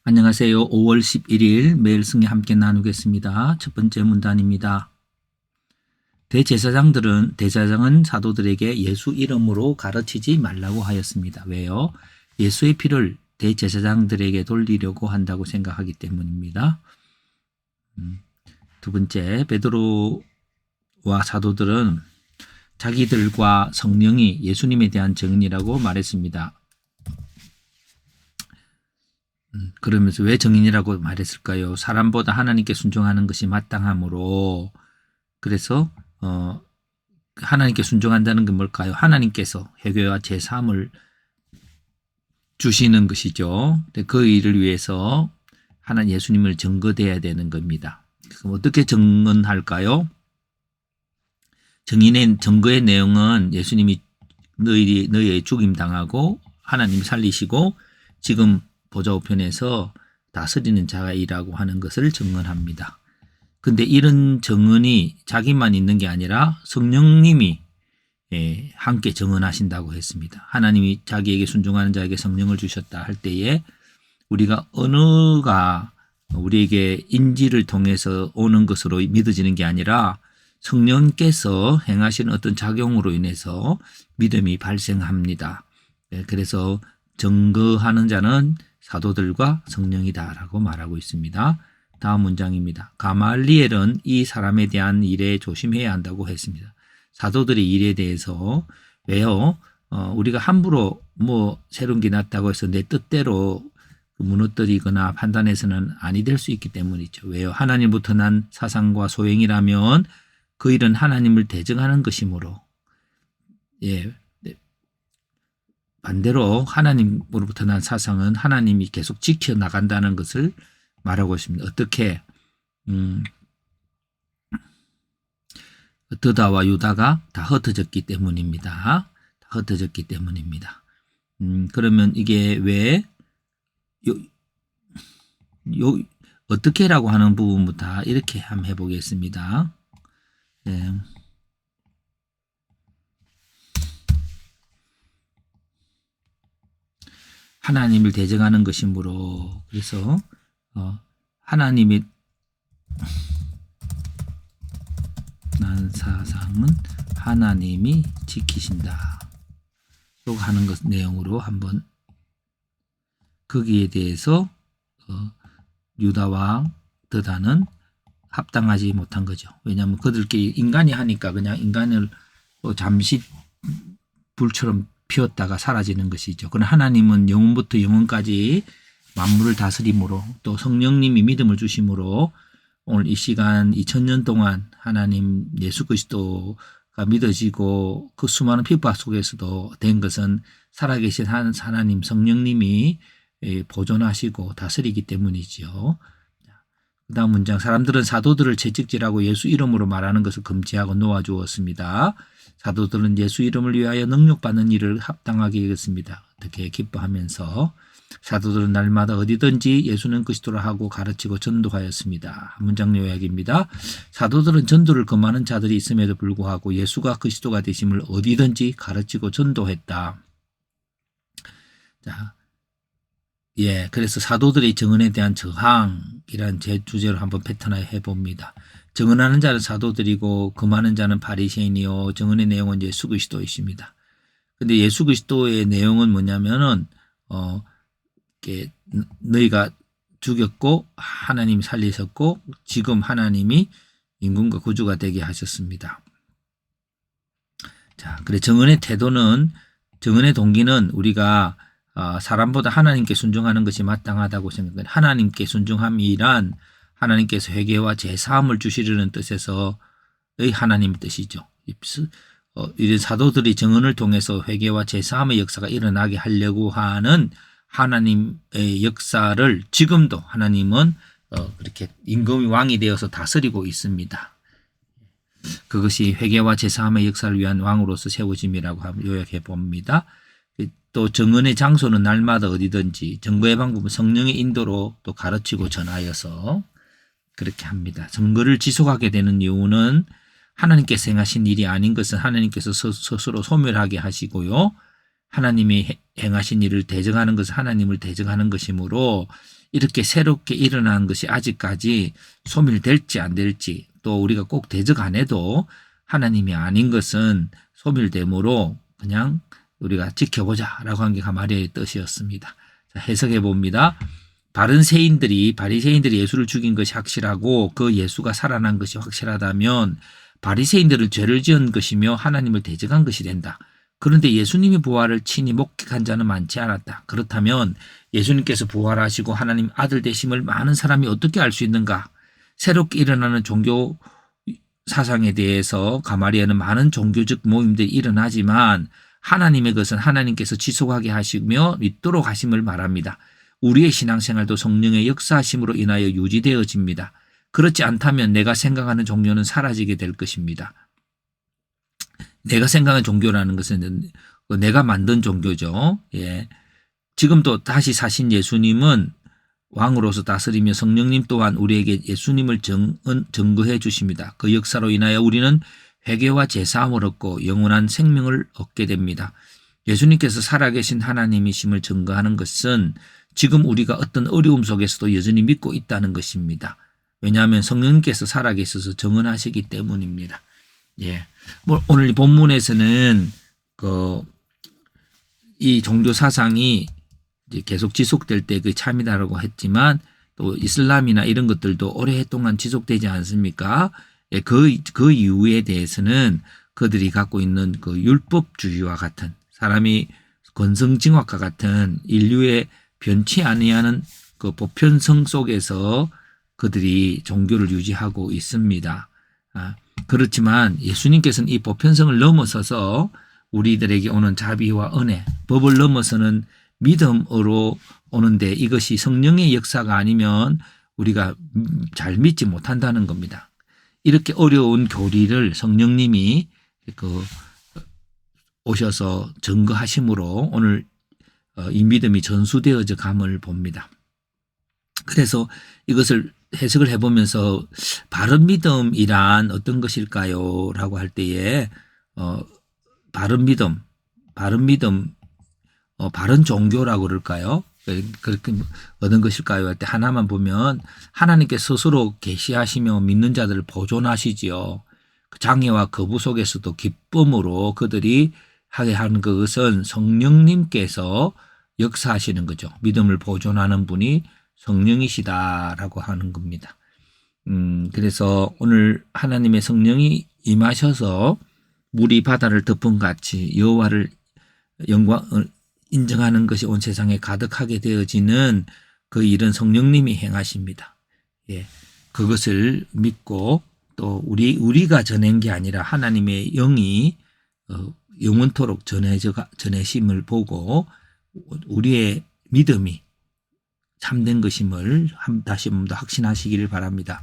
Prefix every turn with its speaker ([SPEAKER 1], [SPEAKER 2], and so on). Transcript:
[SPEAKER 1] 안녕하세요. 5월 11일 매일 승리 함께 나누겠습니다. 첫 번째 문단입니다. 대제사장은 사도들에게 예수 이름으로 가르치지 말라고 하였습니다. 왜요? 예수의 피를 대제사장들에게 돌리려고 한다고 생각하기 때문입니다. 두 번째, 베드로와 사도들은 자기들과 성령이 예수님에 대한 증인이라고 말했습니다. 그러면서 왜 증인이라고 말했을까요? 사람보다 하나님께 순종하는 것이 마땅하므로. 그래서 하나님께 순종한다는 게 뭘까요? 하나님께서 회개와 제사함을 주시는 것이죠. 그 일을 위해서 하나님 예수님을 증거돼야 되는 겁니다. 그럼 어떻게 증언할까요? 증거의 내용은 예수님이 너희의 죽임 당하고 하나님이 살리시고 지금 보좌 우편에서 다스리는 자이라고 하는 것을 증언합니다. 근데 이런 증언이 자기만 있는 게 아니라 성령님이 함께 증언하신다고 했습니다. 하나님이 자기에게 순종하는 자에게 성령을 주셨다 할 때에 우리가 언어가 우리에게 인지를 통해서 오는 것으로 믿어지는 게 아니라 성령께서 행하시는 어떤 작용으로 인해서 믿음이 발생합니다. 그래서 증거하는 자는 사도들과 성령이다라고 말하고 있습니다. 다음 문장입니다. 가말리엘은 이 사람에 대한 일에 조심해야 한다고 했습니다. 사도들의 일에 대해서 왜요? 우리가 함부로 새로운 게 났다고 해서 내 뜻대로 무너뜨리거나 판단해서는 아니 될 수 있기 때문이죠. 왜요? 하나님부터 난 사상과 소행이라면 그 일은 하나님을 대증하는 것이므로 반대로 하나님으로부터 난 사상은 하나님이 계속 지켜나간다는 것을 말하고 있습니다. 어떻게 드다와 유다가 다 흩어졌기 때문입니다. 다 흩어졌기 때문입니다. 그러면 이게 왜 어떻게라고 하는 부분부터 이렇게 한번 해보겠습니다. 하나님을 대적하는 것이므로 그래서 하나님의 난 사상은 하나님이 지키신다. 라고 하는 것 내용으로 한번 거기에 대해서 유다와 드다는 합당하지 못한 거죠. 왜냐하면 그들끼리 인간이 하니까 그냥 인간을 잠시 불처럼 피었다가 사라지는 것이죠. 그러나 하나님은 영원부터 영원까지 만물을 다스림으로 또 성령님이 믿음을 주심으로 오늘 이 시간 2000년 동안 하나님 예수 그리스도가 믿어지고 그 수많은 핍박 속에서도 된 것은 살아계신 하나님 성령님이 보존하시고 다스리기 때문이지요. 그 다음 문장, 사람들은 사도들을 채찍질하고 예수 이름으로 말하는 것을 금지하고 놓아주었습니다. 사도들은 예수 이름을 위하여 능력받는 일을 합당하게 여겼습니다. 어떻게 기뻐하면서 사도들은 날마다 어디든지 예수는 그리스도라 하고 가르치고 전도하였습니다. 한 문장 요약입니다. 사도들은 전도를 금하는 자들이 있음에도 불구하고 예수가 그리스도가 되심을 어디든지 가르치고 전도했다. 자, 그래서 사도들의 증언에 대한 저항이란 제 주제로 한번 패턴화해 봅니다. 증언하는 자는 사도들이고 금하는 자는 바리새인이요 증언의 내용은 예수 그리스도이십니다. 근데 예수 그리스도의 내용은 뭐냐면은 너희가 죽였고 하나님이 살리셨고 지금 하나님이 임금과 구주가 되게 하셨습니다. 자, 그래 증언의 동기는 우리가 사람보다 하나님께 순종하는 것이 마땅하다고 생각해요. 하나님께 순종함이란 하나님께서 회개와 제사함을 주시려는 뜻에서의 하나님의 뜻이죠. 이런 사도들이 증언을 통해서 회개와 제사함의 역사가 일어나게 하려고 하는 하나님의 역사를 지금도 하나님은 그렇게 임금이 왕이 되어서 다스리고 있습니다. 그것이 회개와 제사함의 역사를 위한 왕으로서 세워짐이라고 요약해 봅니다. 또 증언의 장소는 날마다 어디든지 증거의 방법은 성령의 인도로 또 가르치고 전하여서 그렇게 합니다. 증거를 지속하게 되는 이유는 하나님께서 행하신 일이 아닌 것은 하나님께서 스스로 소멸하게 하시고요. 하나님이 행하신 일을 대적하는 것은 하나님을 대적하는 것이므로 이렇게 새롭게 일어난 것이 아직까지 소멸될지 안 될지, 또 우리가 꼭 대적 안 해도 하나님이 아닌 것은 소멸됨으로 그냥 우리가 지켜보자라고 한 게 가마리아의 뜻이었습니다. 자, 해석해 봅니다. 바리새인들이 예수를 죽인 것이 확실하고 그 예수가 살아난 것이 확실하다면 바리새인들은 죄를 지은 것이며 하나님을 대적한 것이 된다. 그런데 예수님이 부활을 친히 목격한 자는 많지 않았다. 그렇다면 예수님께서 부활하시고 하나님 아들 되심을 많은 사람이 어떻게 알 수 있는가? 새롭게 일어나는 종교 사상에 대해서 가마리아는 많은 종교적 모임들이 일어나지만 하나님의 것은 하나님께서 지속하게 하시며 믿도록 하심을 말합니다. 우리의 신앙생활도 성령의 역사하심으로 인하여 유지되어집니다. 그렇지 않다면 내가 생각하는 종교는 사라지게 될 것입니다. 내가 생각하는 종교라는 것은 내가 만든 종교죠. 예. 지금도 다시 사신 예수님은 왕으로서 다스리며 성령님 또한 우리에게 예수님을 증거해 주십니다. 그 역사로 인하여 우리는 회개와 제사함을 얻고 영원한 생명을 얻게 됩니다. 예수님께서 살아계신 하나님이심을 증거하는 것은 지금 우리가 어떤 어려움 속에서도 여전히 믿고 있다는 것입니다. 왜냐하면 성령님께서 살아계셔서 정언하시기 때문입니다. 예. 오늘 이 본문에서는 이 종교 사상이 이제 계속 지속될 때 그 참이다라고 했지만 또 이슬람이나 이런 것들도 오랫동안 지속되지 않습니까? 예, 그 이유에 대해서는 그들이 갖고 있는 그 율법주의와 같은 사람이 권성징악과 같은 인류의 변치 아니하는 그 보편성 속에서 그들이 종교를 유지하고 있습니다. 그렇지만 예수님께서는 이 보편성을 넘어서서 우리들에게 오는 자비와 은혜, 법을 넘어서는 믿음으로 오는데 이것이 성령의 역사가 아니면 우리가 잘 믿지 못한다는 겁니다. 이렇게 어려운 교리를 성령님이 오셔서 증거하심으로 오늘 이 믿음이 전수되어져 감을 봅니다. 그래서 이것을 해석을 해보면서 바른 믿음이란 어떤 것일까요? 라고 할 때에 바른 믿음, 바른 종교라고 그럴까요? 그렇게 어떤 것일까요? 할 때 하나만 보면 하나님께 스스로 계시하시며 믿는 자들을 보존하시지요. 장애와 거부 속에서도 기쁨으로 그들이 하게 하는 그것은 성령님께서 역사하시는 거죠. 믿음을 보존하는 분이 성령이시다라고 하는 겁니다. 그래서 오늘 하나님의 성령이 임하셔서 물이 바다를 덮은 같이 여호와를 영광을 인정하는 것이 온 세상에 가득하게 되어지는 그 일은 성령님이 행하십니다. 예, 그것을 믿고 또 우리가 전한 게 아니라 하나님의 영이 영원토록 전해심을 보고 우리의 믿음이 참된 것임을 다시 한번 더 확신하시기를 바랍니다.